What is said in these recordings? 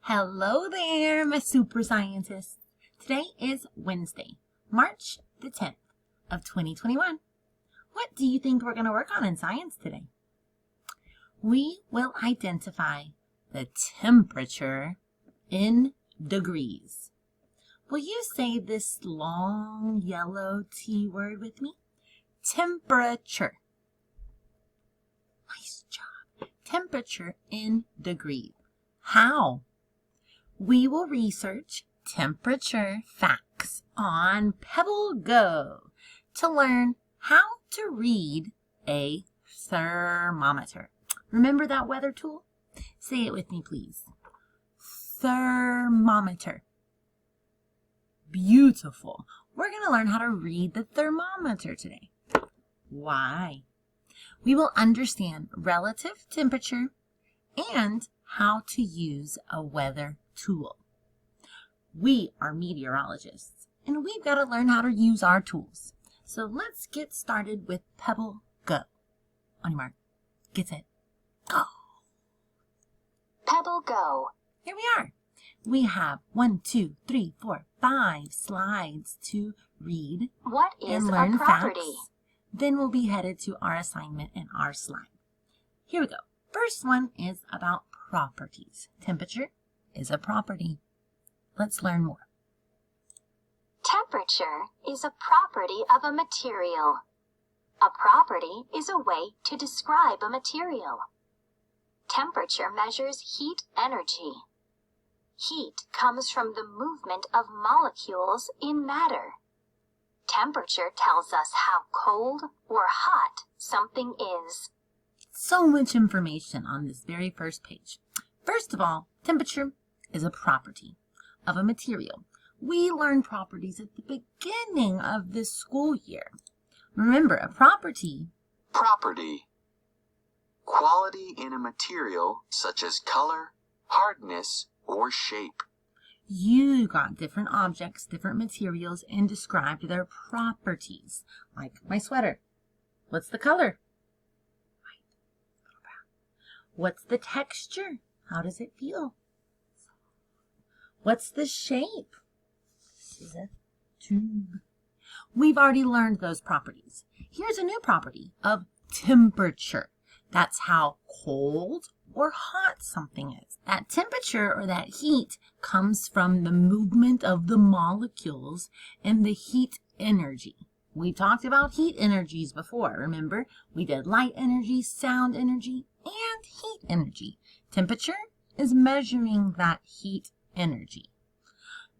Hello there, my super scientists. Today is Wednesday, March the 10th of 2021. What do you think we're going to work on in science today? We will identify the temperature in degrees. Will you say this long yellow T word with me? Temperature. Nice job. Temperature in degrees. How? We will research temperature facts on Pebble Go to learn how to read a thermometer. Remember that weather tool? Say it with me, please. Thermometer. Beautiful. We're going to learn how to read the thermometer today. Why? We will understand relative temperature and how to use a weather tool. We are meteorologists, and we've got to learn how to use our tools. So let's get started with Pebble Go. On your mark, get set, go. Pebble Go. Here we are. We have 1, 2, 3, 4, 5 slides to read What is and learn a property? facts. Then we'll be headed to our assignment and our slide. Here we go. First one is about properties. Temperature is a property. Let's learn more. Temperature is a property of a material. A property is a way to describe a material. Temperature measures heat energy. Heat comes from the movement of molecules in matter. Temperature tells us how cold or hot something is. So much information on this very first page. First of all, temperature is a property of a material. We learn properties at the beginning of this school year. Remember, a property. Property. Quality in a material such as color, hardness, or shape. You got different objects, different materials, and described their properties. Like my sweater. What's the color? White, little brown. What's the texture? How does it feel? What's the shape? This is a tube. We've already learned those properties. Here's a new property of temperature. That's how cold or hot something is. That temperature or that heat comes from the movement of the molecules and the heat energy. We talked about heat energies before, remember? We did light energy, sound energy, and heat energy. Temperature is measuring that heat energy.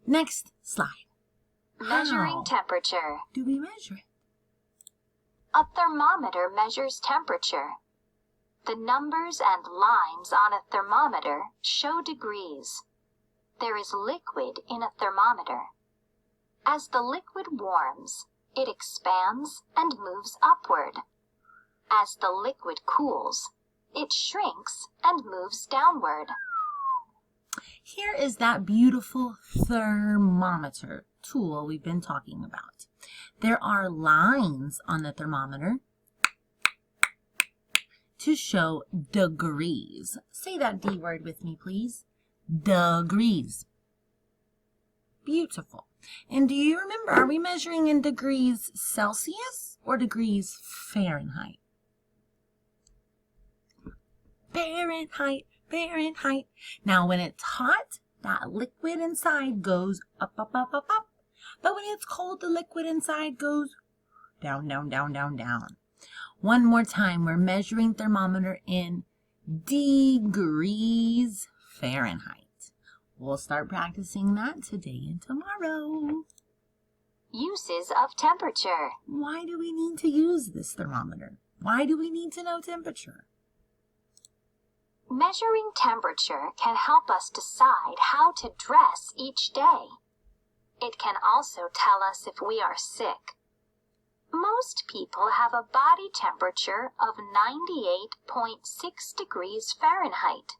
Next slide. Measuring How temperature. do we measure it? A thermometer measures temperature. The numbers and lines on a thermometer show degrees. There is liquid in a thermometer. As the liquid warms, it expands and moves upward. As the liquid cools, it shrinks and moves downward. Here is that beautiful thermometer tool we've been talking about. There are lines on the thermometer to show degrees. Say that D word with me, please. Degrees. Beautiful. And do you remember, are we measuring in degrees Celsius or degrees Fahrenheit? Fahrenheit. Fahrenheit. Now, when it's hot, that liquid inside goes up, up, up, up, up. But when it's cold, the liquid inside goes down, down, down, down, down. One more time, we're measuring thermometer in degrees Fahrenheit. We'll start practicing that today and tomorrow. Uses of temperature. Why do we need to use this thermometer? Why do we need to know temperature? Measuring temperature can help us decide how to dress each day. It can also tell us if we are sick. Most people have a body temperature of 98.6 degrees Fahrenheit,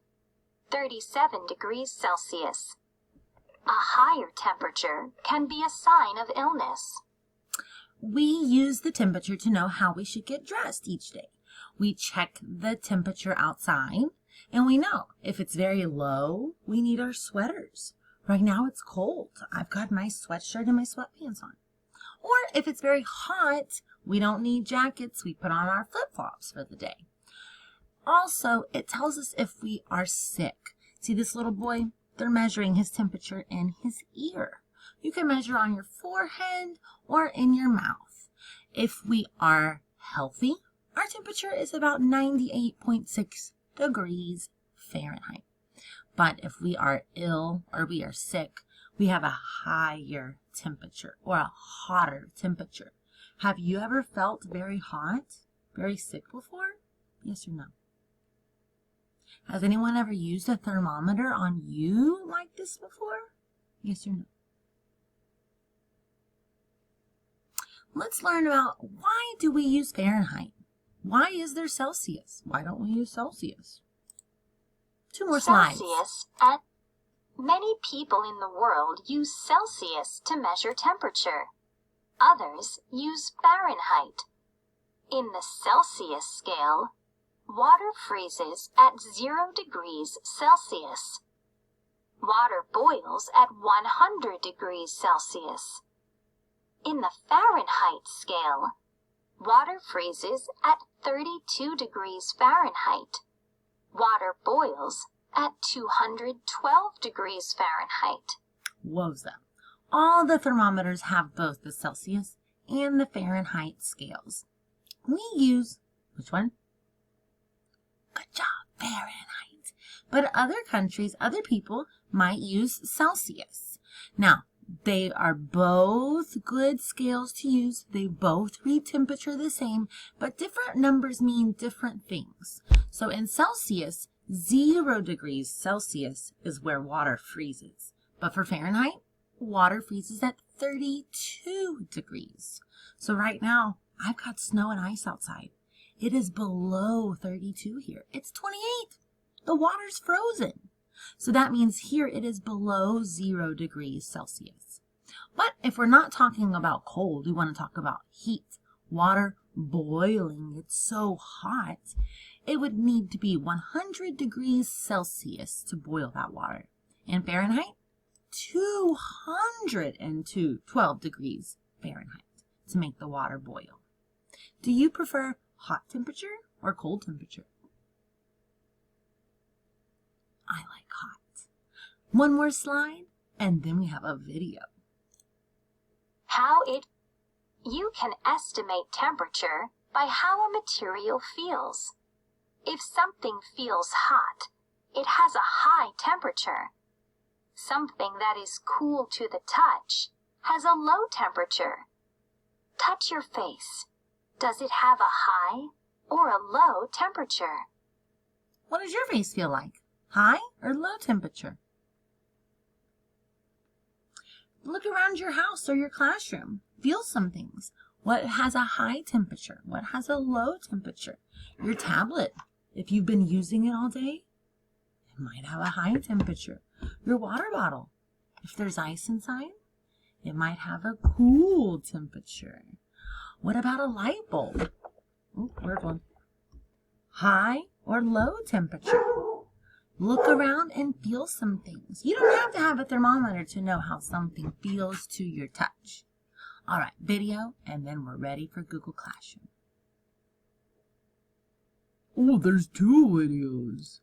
37 degrees Celsius. A higher temperature can be a sign of illness. We use the temperature to know how we should get dressed each day. We check the temperature outside And we know if it's very low, we need our sweaters. Right now it's cold. I've got my sweatshirt and my sweatpants on. Or if it's very hot, we don't need jackets. We put on our flip-flops for the day. Also, it tells us if we are sick. See this little boy? They're measuring his temperature in his ear. You can measure on your forehead or in your mouth. If we are healthy, our temperature is about 98.6 degrees Fahrenheit. But if we are ill or we are sick, we have a higher temperature or a hotter temperature. Have you ever felt very hot, very sick before? Yes or no? Has anyone ever used a thermometer on you like this before? Yes or no? Let's learn about why do we use Fahrenheit? Why is there Celsius? Why don't we use Celsius? 2 more slides. Celsius and many people in the world use Celsius to measure temperature. Others use Fahrenheit. In the Celsius scale, water freezes at 0 degrees Celsius. Water boils at 100 degrees Celsius. In the Fahrenheit scale, water freezes at 32 degrees Fahrenheit. Water boils at 212 degrees Fahrenheit. Wowza. All the thermometers have both the Celsius and the Fahrenheit scales. We use, which one? Good job, Fahrenheit. But other countries, other people might use Celsius. Now, they are both good scales to use. They both read temperature the same, but different numbers mean different things. So in Celsius, 0 degrees Celsius is where water freezes. But for Fahrenheit, water freezes at 32 degrees. So right now, I've got snow and ice outside. It is below 32 here. It's 28. The water's frozen. So that means here it is below 0 degrees Celsius. But if we're not talking about cold, we want to talk about heat. Water boiling. It's so hot. It would need to be 100 degrees Celsius to boil that water. And Fahrenheit, 212 degrees Fahrenheit to make the water boil. Do you prefer hot temperature or cold temperature? I like hot. One more slide, and then we have a video. You can estimate temperature by how a material feels. If something feels hot, it has a high temperature. Something that is cool to the touch has a low temperature. Touch your face. Does it have a high or a low temperature? What does your face feel like? High or low temperature? Look around your house or your classroom. Feel some things. What has a high temperature? What has a low temperature? Your tablet, if you've been using it all day, it might have a high temperature. Your water bottle, if there's ice inside, it might have a cool temperature. What about a light bulb? Oh, weird one. High or low temperature? Look around and feel some things. You don't have to have a thermometer to know how something feels to your touch. All right, video, and then we're ready for Google Classroom. Oh, there's 2 videos.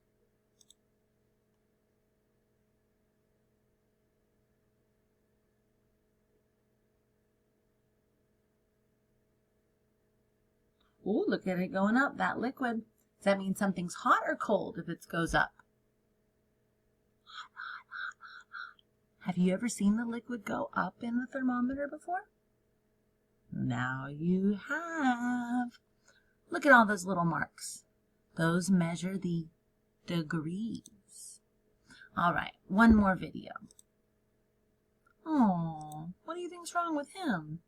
Oh, look at it going up, that liquid. Does that mean something's hot or cold if it goes up? Hot, hot, hot, hot, hot. Have you ever seen the liquid go up in the thermometer before? Now you have. Look at all those little marks. Those measure the degrees. All right, one more video. Oh, what do you think's wrong with him?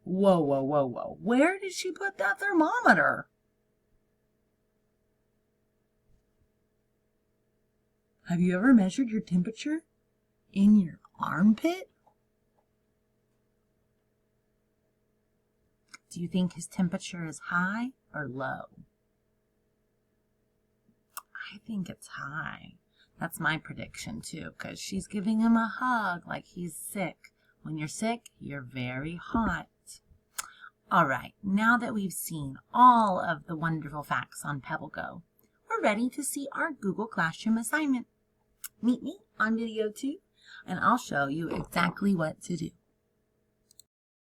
Whoa, whoa, whoa, whoa. Where did she put that thermometer? Have you ever measured your temperature in your armpit? Do you think his temperature is high or low? I think it's high. That's my prediction too, because she's giving him a hug like he's sick. When you're sick, you're very hot. All right, now that we've seen all of the wonderful facts on Pebble Go, we're ready to see our Google Classroom assignment. Meet me on video 2, and I'll show you exactly what to do.